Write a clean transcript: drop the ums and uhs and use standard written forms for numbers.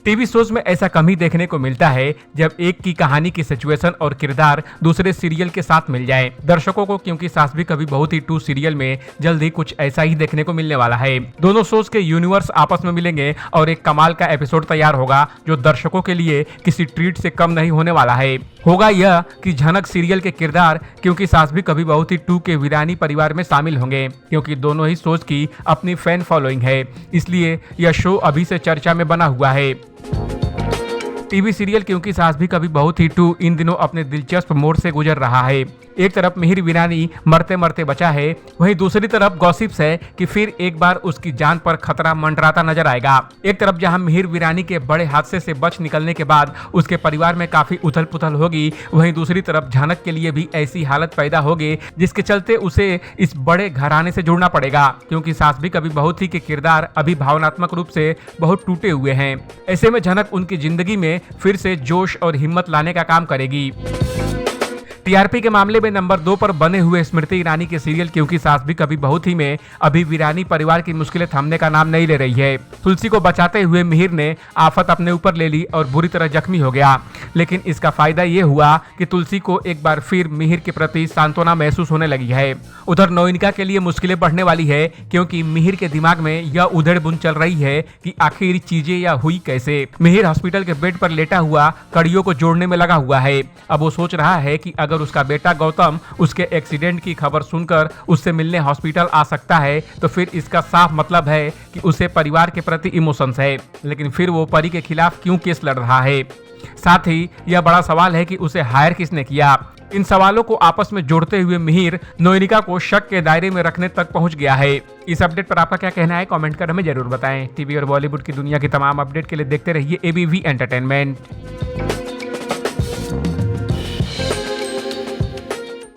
TV shows में ऐसा कम ही देखने को मिलता है जब एक की कहानी की सिचुएशन और किरदार दूसरे सीरियल के साथ मिल जाए। दर्शकों को क्योंकि सास भी कभी बहू थी 2 सीरियल में जल्द ही कुछ ऐसा ही देखने को मिलने वाला है। दोनों शोज के यूनिवर्स आपस में मिलेंगे और एक कमाल का एपिसोड तैयार होगा जो दर्शकों के लिए किसी ट्रीट से कम नहीं होने वाला है। होगा यह कि झनक सीरियल के किरदार क्योंकि सास भी कभी बहू थी 2 के वीरानी परिवार में शामिल होंगे। क्योंकि दोनों ही शोज की अपनी फैन फॉलोइंग है, इसलिए यह शो अभी से चर्चा में बना हुआ है। टीवी सीरियल क्योंकि सास भी कभी बहू थी 2 इन दिनों अपने दिलचस्प मोड़ से गुजर रहा है। एक तरफ मिहिर वीरानी मरते मरते बचा है, वहीं दूसरी तरफ गॉसिप्स है कि फिर एक बार उसकी जान पर खतरा मंडराता नजर आएगा। एक तरफ जहां मिहिर वीरानी के बड़े हादसे से बच निकलने के बाद उसके परिवार में काफी उथल पुथल होगी, वहीं दूसरी तरफ झनक के लिए भी ऐसी हालत पैदा होगी जिसके चलते उसे इस बड़े घराने से जुड़ना पड़ेगा। क्योंकि सास भी कभी बहू थी के किरदार अभी भावनात्मक रूप से बहुत टूटे हुए हैं। ऐसे में झनक उनकी जिंदगी में फिर से जोश और हिम्मत लाने का काम करेगी। टीआरपी के मामले में नंबर 2 पर बने हुए स्मृति ईरानी के सीरियल क्योंकि सास भी कभी बहू थी में अभी वीरानी परिवार की मुश्किलें थमने का नाम नहीं ले रही है। तुलसी को बचाते हुए मिहिर ने आफत अपने ऊपर ले ली और बुरी तरह जख्मी हो गया, लेकिन इसका फायदा ये हुआ कि तुलसी को एक बार फिर मिहिर के प्रति सांत्वना महसूस होने लगी है। उधर नोइनिका के लिए मुश्किलें बढ़ने वाली है क्योंकि मिहिर के दिमाग में यह उधेड़ बुन चल रही है कि आखिर चीजें या हुई कैसे। मिहिर हॉस्पिटल के बेड पर लेटा हुआ कड़ियों को जोड़ने में लगा हुआ है। अब वो सोच रहा है कि अगर उसका बेटा गौतम उसके एक्सीडेंट की खबर सुनकर उससे मिलने हॉस्पिटल आ सकता है तो फिर इसका साफ मतलब है कि उसे परिवार के प्रति इमोशंस है। लेकिन फिर वो परी के खिलाफ क्यों केस लड़ रहा है? साथ ही यह बड़ा सवाल है कि उसे हायर किसने किया। इन सवालों को आपस में जोड़ते हुए मिहिर नोइनिका को शक के दायरे में रखने तक पहुंच गया है। इस अपडेट पर आपका क्या कहना है? कमेंट कर हमें जरूर बताएं। टीवी और बॉलीवुड की दुनिया की तमाम अपडेट के लिए देखते रहिए एबीवी एंटरटेनमेंट।